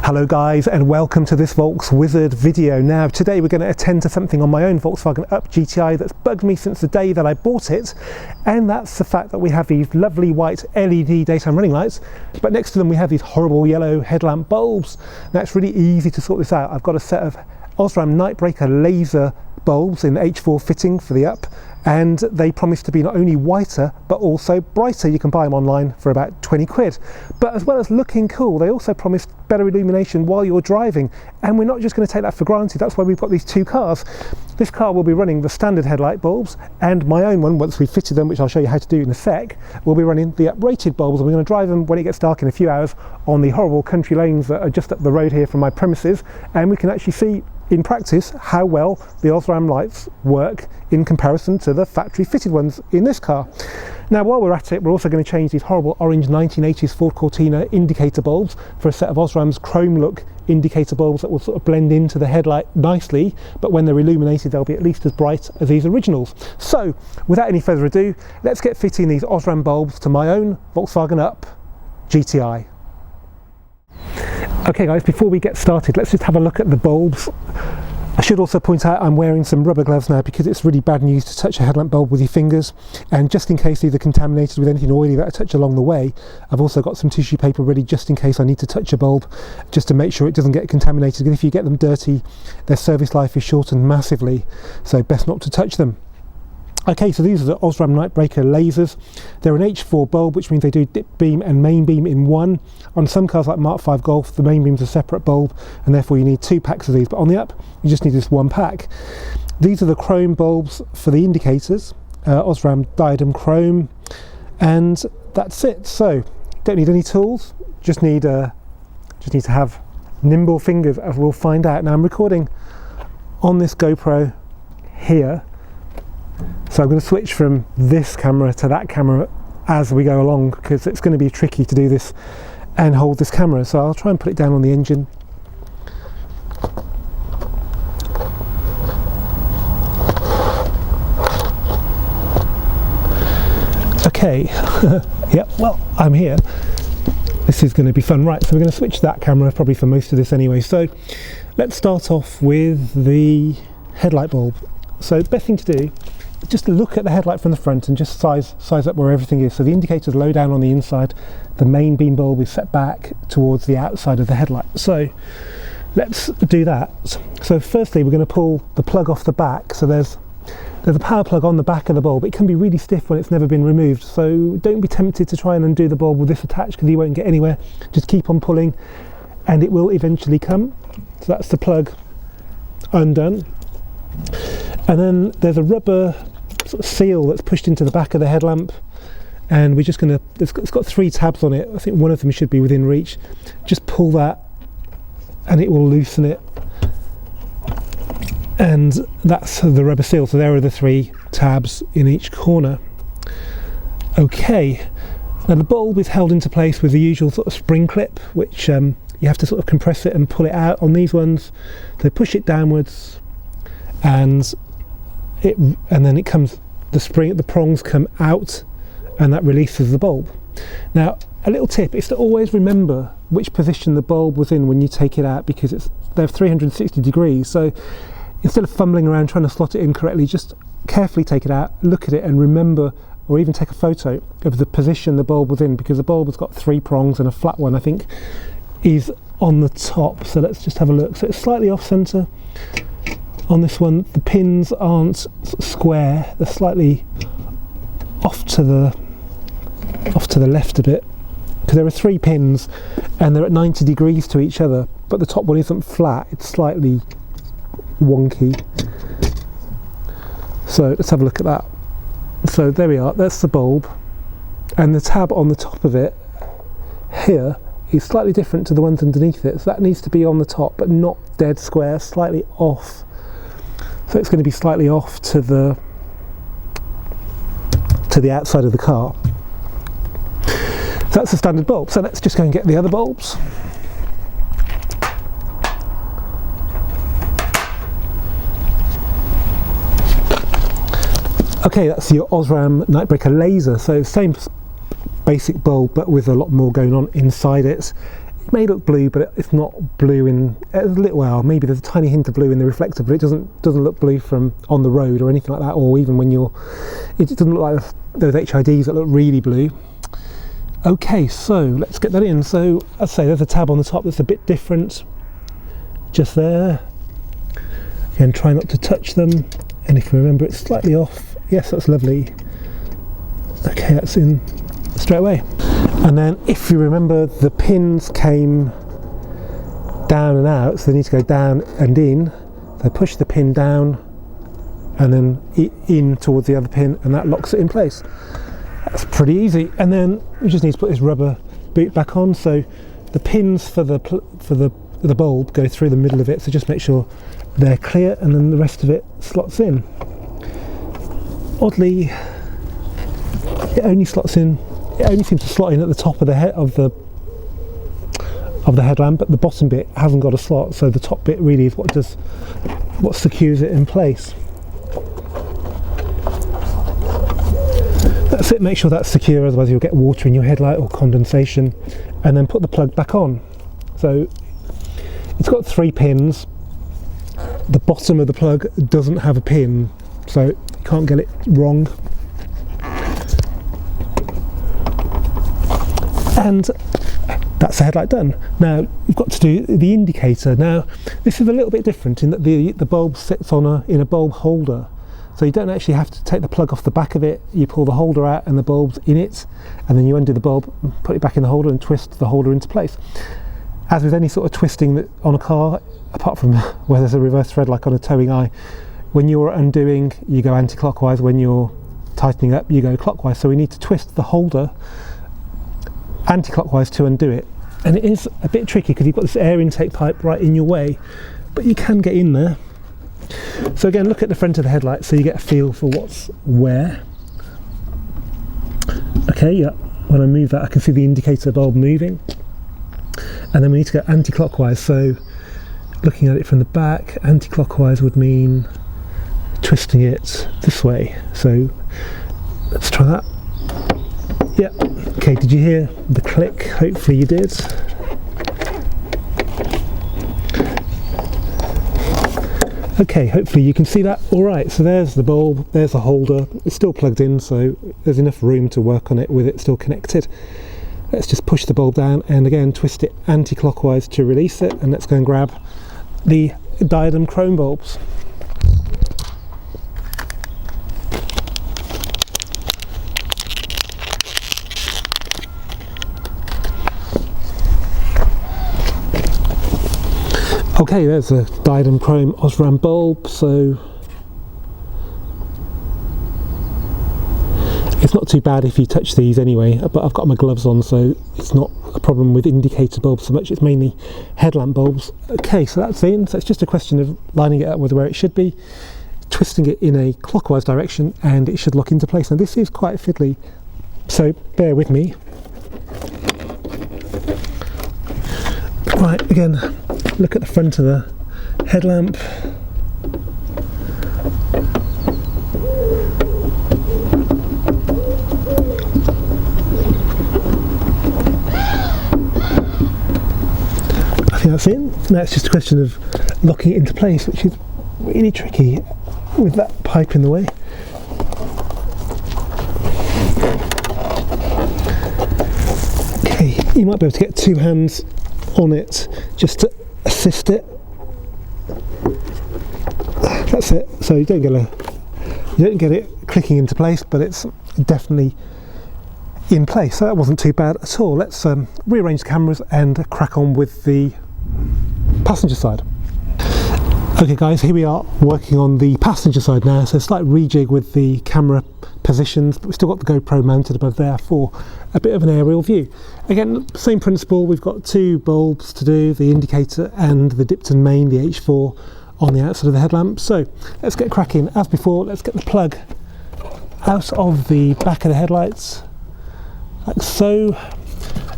Hello guys, and welcome to this Volks Wizard video. Now today we're going to attend to something on my own Volkswagen Up GTI that's bugged me since the day that I bought it, and that's the fact that we have these lovely white LED daytime running lights, but next to them we have these horrible yellow headlamp bulbs. Now it's really easy to sort this out. I've got a set of Osram Nightbreaker Laser bulbs in H4 fitting for the Up, and they promise to be not only whiter but also brighter. You can buy them online for about 20 quid. But as well as looking cool, they also promise better illumination while you're driving, and we're not just going to take that for granted. That's why we've got these two cars. This car will be running the standard headlight bulbs, and my own one, once we've fitted them, which I'll show you how to do in a sec, will be running the uprated bulbs, and we're going to drive them when it gets dark in a few hours on the horrible country lanes that are just up the road here from my premises, and we can actually see in practice how well the Osram lights work in comparison to the factory fitted ones in this car. Now while we're at it, we're also going to change these horrible orange 1980s Ford Cortina indicator bulbs for a set of Osram's chrome look indicator bulbs that will sort of blend into the headlight nicely, but when they're illuminated they'll be at least as bright as these originals. So without any further ado, let's get fitting these Osram bulbs to my own Volkswagen Up GTI. Okay guys, before we get started, let's just have a look at the bulbs. I should also point out I'm wearing some rubber gloves now because it's really bad news to touch a headlamp bulb with your fingers, and just in case these are contaminated with anything oily that I touch along the way, I've also got some tissue paper ready just in case I need to touch a bulb, just to make sure it doesn't get contaminated. And if you get them dirty, their service life is shortened massively, so best not to touch them. Okay, so these are the Osram Nightbreaker Lasers. They're an H4 bulb, which means they do dip beam and main beam in one. On some cars like Mark V Golf, the main beam's a separate bulb, and therefore you need two packs of these, but on the Up, you just need this one pack. These are the chrome bulbs for the indicators, Osram Diadem Chrome, and that's it. So, don't need any tools, just need to have nimble fingers, as we'll find out. Now I'm recording on this GoPro here, so I'm going to switch from this camera to that camera as we go along, because it's going to be tricky to do this and hold this camera. So I'll try and put it down on the engine. Okay, yeah, well, I'm here. This is going to be fun. Right, so we're going to switch that camera probably for most of this anyway. So let's start off with the headlight bulb. So the best thing to do, just look at the headlight from the front and just size up where everything is. So the indicator's low down on the inside, the main beam bulb is set back towards the outside of the headlight. So let's do that. So firstly we're going to pull the plug off the back. So there's a power plug on the back of the bulb. It can be really stiff when it's never been removed, so don't be tempted to try and undo the bulb with this attached, because you won't get anywhere. Just keep on pulling and it will eventually come. So that's the plug undone. And then there's a rubber sort of seal that's pushed into the back of the headlamp, and we're just going to, it's got three tabs on it. I think one of them should be within reach. Just pull that and it will loosen it, and that's the rubber seal. So there are the three tabs in each corner. Okay, now the bulb is held into place with the usual sort of spring clip, which you have to sort of compress it and pull it out. On these ones they push it downwards, and then it comes, the prongs come out, and that releases the bulb. Now a little tip is to always remember which position the bulb was in when you take it out, because they're 360 degrees, so instead of fumbling around trying to slot it in correctly, just carefully take it out, look at it and remember, or even take a photo of the position the bulb was in, because the bulb has got three prongs, and a flat one I think is on the top. So let's just have a look. So it's slightly off centre. On this one the pins aren't sort of square, they're slightly off to the left a bit, because there are three pins and they're at 90 degrees to each other, but the top one isn't flat, it's slightly wonky. So let's have a look at that. So there we are, that's the bulb, and the tab on the top of it here is slightly different to the ones underneath it, so that needs to be on the top but not dead square, slightly off. So it's going to be slightly off to the outside of the car. So that's the standard bulb. So let's just go and get the other bulbs. Okay, that's your Osram Nightbreaker Laser. So same basic bulb, but with a lot more going on inside it. may look blue, but it's not blue in a little. Well, maybe there's a tiny hint of blue in the reflector, but it doesn't look blue from on the road or anything like that, or even when it doesn't look like those HIDs that look really blue. Okay, so let's get that in. So I'd say there's a tab on the top that's a bit different, just there. Again, try not to touch them, and if you remember, it's slightly off. Yes, that's lovely. Okay, that's in straight away. And then if you remember, the pins came down and out, so they need to go down and in. So push the pin down and then in towards the other pin, and that locks it in place. That's pretty easy. And then we just need to put this rubber boot back on. So the pins for the bulb go through the middle of it, so just make sure they're clear, and then the rest of it slots in. Oddly, it only slots in. It only seems to slot in at the top of the head of the headlamp, but the bottom bit hasn't got a slot. So the top bit really is what secures it in place. That's it. Make sure that's secure, otherwise you'll get water in your headlight or condensation. And then put the plug back on. So it's got 3 pins. The bottom of the plug doesn't have a pin, so you can't get it wrong. And that's the headlight done. Now we've got to do the indicator. Now this is a little bit different in that the bulb sits in a bulb holder, so you don't actually have to take the plug off the back of it. You pull the holder out and the bulb's in it, and then you undo the bulb, put it back in the holder and twist the holder into place. As with any sort of twisting on a car, apart from where there's a reverse thread like on a towing eye, when you're undoing you go anti-clockwise, when you're tightening up you go clockwise. So we need to twist the holder anti-clockwise to undo it, and it is a bit tricky because you've got this air intake pipe right in your way, but you can get in there. So again, look at the front of the headlight so you get a feel for what's where. Okay, yeah, when I move that I can see the indicator bulb moving, and then we need to go anti-clockwise. So looking at it from the back, anti-clockwise would mean twisting it this way. So let's try that. Yeah, okay, did you hear the click? Hopefully you did. Okay, hopefully you can see that. Alright, so there's the bulb, there's the holder. It's still plugged in, so there's enough room to work on it with it still connected. Let's just push the bulb down and again twist it anti-clockwise to release it, and let's go and grab the diadem chrome bulbs. Okay, there's a diadem chrome Osram bulb, so it's not too bad if you touch these anyway, but I've got my gloves on, so it's not a problem with indicator bulbs so much, it's mainly headlamp bulbs. Okay, so that's in, so it's just a question of lining it up with where it should be, twisting it in a clockwise direction, and it should lock into place. Now this is quite fiddly, so bear with me. Right, again, look at the front of the headlamp. I think that's it. Now it's just a question of locking it into place, which is really tricky with that pipe in the way. Okay, you might be able to get 2 hands on it just to assist it. That's it. So you don't get it clicking into place, but it's definitely in place. So that wasn't too bad at all. Let's rearrange the cameras and crack on with the passenger side. Okay guys, here we are working on the passenger side now. So slight rejig with the camera positions, but we've still got the GoPro mounted above there for a bit of an aerial view. Again, same principle, we've got 2 bulbs to do, the indicator and the Dipton main, the H4, on the outside of the headlamp. So let's get cracking. As before, let's get the plug out of the back of the headlights, like so,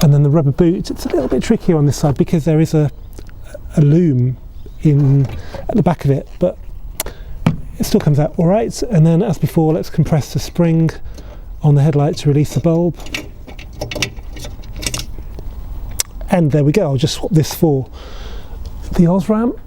and then the rubber boot. It's a little bit trickier on this side because there is a loom at the back of it, but it still comes out all right. And then as before, let's compress the spring on the headlight to release the bulb, And there we go, I'll just swap this for the Osram.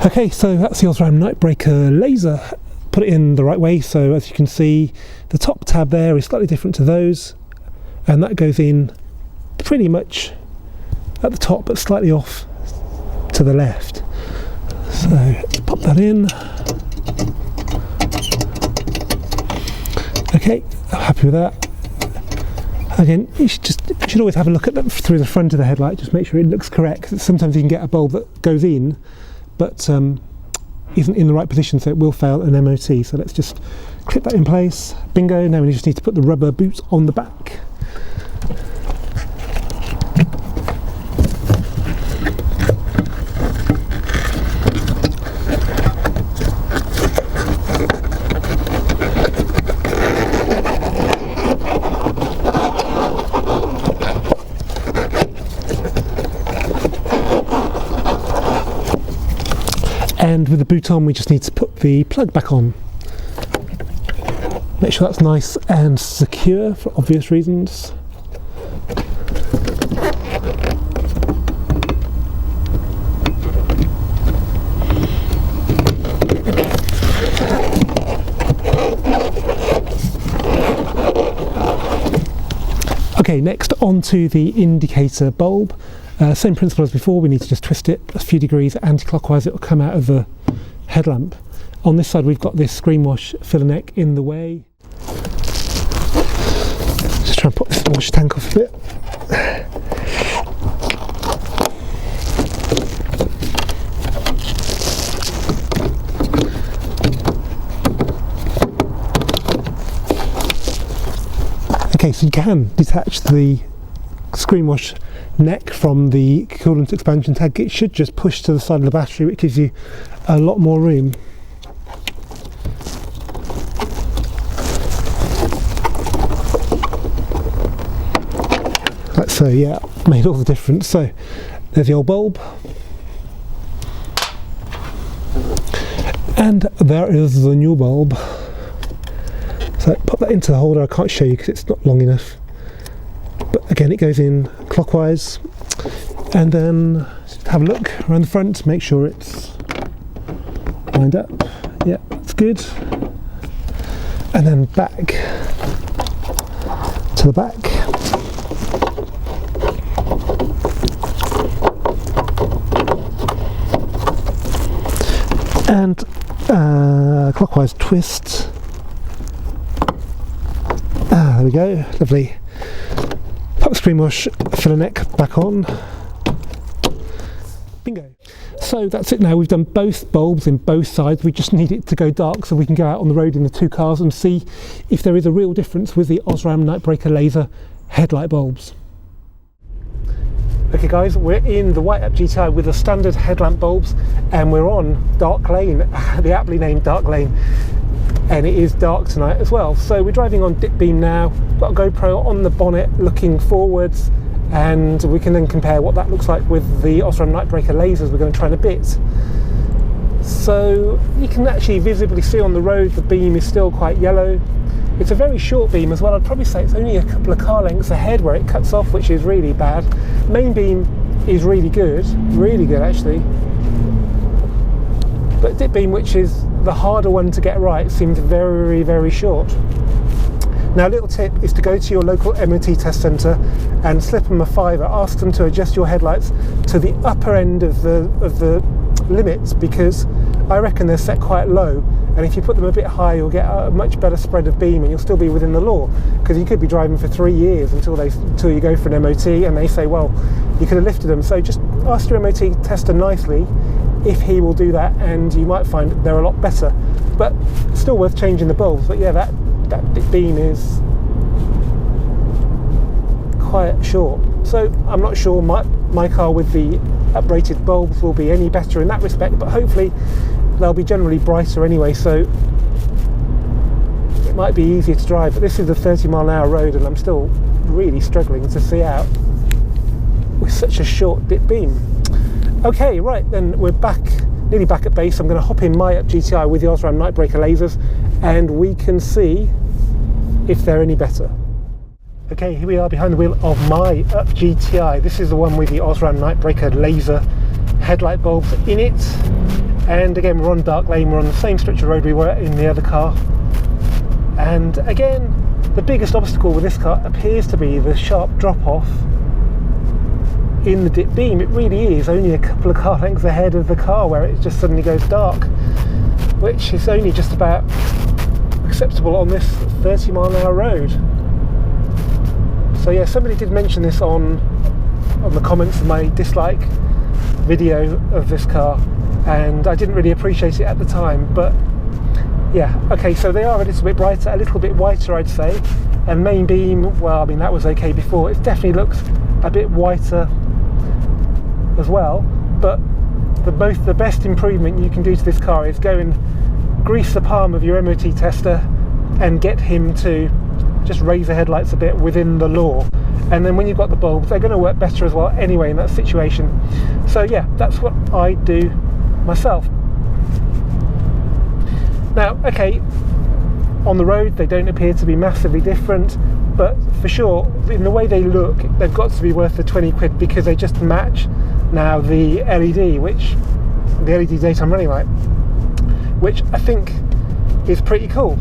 Okay, so that's the Osram Nightbreaker Laser. Put it in the right way, so as you can see, the top tab there is slightly different to those, and that goes in pretty much at the top, but slightly off to the left. So let's pop that in. Okay, I'm happy with that. Again, you should always have a look at them through the front of the headlight, just make sure it looks correct. Sometimes you can get a bulb that goes in, but isn't in the right position, so it will fail an MOT. So let's just clip that in place. Bingo, now we just need to put the rubber boots on the back. And with the boot on, we just need to put the plug back on. Make sure that's nice and secure for obvious reasons. Okay, next onto the indicator bulb. Same principle as before, we need to just twist it a few degrees anti-clockwise, it will come out of the headlamp. On this side we've got this screen wash filler neck in the way. Just try and pop this wash tank off a bit. Okay, so you can detach the screen wash neck from the coolant expansion tag. It should just push to the side of the battery, which gives you a lot more room. Like so, yeah, made all the difference. So there's the old bulb, and there is the new bulb. So pop that into the holder. I can't show you because it's not long enough. But again, it goes in clockwise, and then just have a look around the front, make sure it's lined up. Yeah, that's good. And then back to the back. And clockwise twist. There we go, lovely. Put the screen wash filler neck back on. Bingo. So that's it now, we've done both bulbs in both sides. We just need it to go dark so we can go out on the road in the two cars and see if there is a real difference with the Osram Nightbreaker Laser headlight bulbs. Okay guys, we're in the white GTI with the standard headlamp bulbs, and we're on dark lane, the aptly named dark lane. And it is dark tonight as well. So we're driving on dip beam now, got a GoPro on the bonnet looking forwards, and we can then compare what that looks like with the Osram Nightbreaker lasers we're going to try in a bit. So you can actually visibly see on the road the beam is still quite yellow. It's a very short beam as well. I'd probably say it's only a couple of car lengths ahead where it cuts off, which is really bad. Main beam is really good actually. But dip beam, which is the harder one to get right, seems very, very short. Now, a little tip is to go to your local MOT test centre and slip them a fiver. Ask them to adjust your headlights to the upper end of the limits, because I reckon they're set quite low, and if you put them a bit high you'll get a much better spread of beam and you'll still be within the law, because you could be driving for 3 years until you go for an MOT and they say, well, you could have lifted them. So just ask your MOT tester nicely if he will do that, and you might find they're a lot better. But still worth changing the bulbs. But yeah, that beam is quite short. So I'm not sure my car with the uprated bulbs will be any better in that respect, but hopefully they'll be generally brighter anyway, so it might be easier to drive. But this is a 30-mile-an-hour road and I'm still really struggling to see out with such a short dip beam. Okay, right, then we're back, nearly back at base. I'm going to hop in my GTI with the Osram Nightbreaker lasers and we can see if they're any better. Okay, here we are behind the wheel of my Up GTI. This is the one with the Osram Nightbreaker Laser headlight bulbs in it. And again, we're on dark lane, we're on the same stretch of road we were in the other car. And again, the biggest obstacle with this car appears to be the sharp drop-off in the dip beam. It really is only a couple of car lengths ahead of the car where it just suddenly goes dark, which is only just about acceptable on this 30-mile-an-hour road. So yeah, somebody did mention this on the comments of my dislike video of this car, and I didn't really appreciate it at the time, but yeah, okay, so they are a little bit brighter, a little bit whiter, I'd say. And main beam, well, I mean, that was okay before. It definitely looks a bit whiter as well, but the best improvement you can do to this car is go and grease the palm of your MOT tester and get him to just raise the headlights a bit within the law, and then when you've got the bulbs, they're going to work better as well anyway in that situation. So yeah, that's what I do myself. Now, okay, on the road they don't appear to be massively different, but for sure in the way they look they've got to be worth the 20 quid, because they just match now the LED, the LED daytime running light, which I think is pretty cool.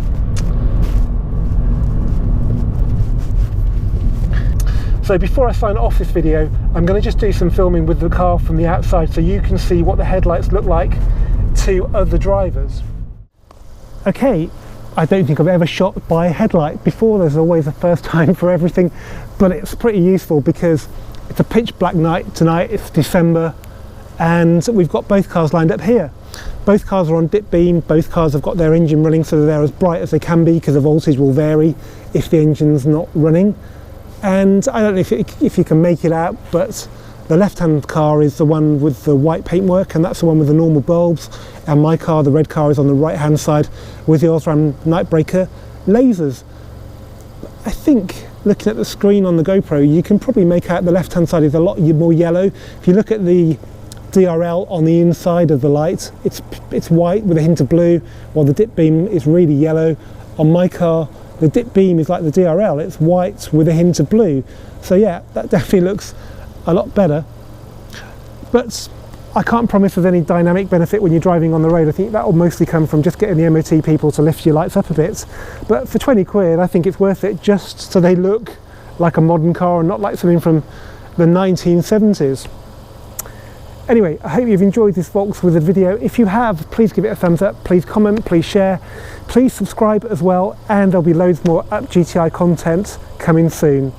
So before I sign off this video, I'm going to just do some filming with the car from the outside so you can see what the headlights look like to other drivers. Okay, I don't think I've ever shot by a headlight before. There's always a first time for everything, but it's pretty useful because it's a pitch black night tonight, it's December, and we've got both cars lined up here. Both cars are on dip beam, both cars have got their engine running, so they're as bright as they can be because the voltage will vary if the engine's not running. And I don't know if you can make it out, but the left-hand car is the one with the white paintwork, and that's the one with the normal bulbs. And my car, the red car, is on the right-hand side with the Osram Nightbreaker lasers. I think, looking at the screen on the GoPro, you can probably make out the left-hand side is a lot more yellow. If you look at the DRL on the inside of the light, it's white with a hint of blue, while the dip beam is really yellow. On my car, the dip beam is like the DRL, it's white with a hint of blue. So yeah, that definitely looks a lot better. But I can't promise there's any dynamic benefit when you're driving on the road. I think that will mostly come from just getting the MOT people to lift your lights up a bit. But for 20 quid, I think it's worth it just so they look like a modern car and not like something from the 1970s. Anyway, I hope you've enjoyed this Volks Wizard video. If you have, please give it a thumbs up, please comment, please share, please subscribe as well, and there'll be loads more Up GTI content coming soon.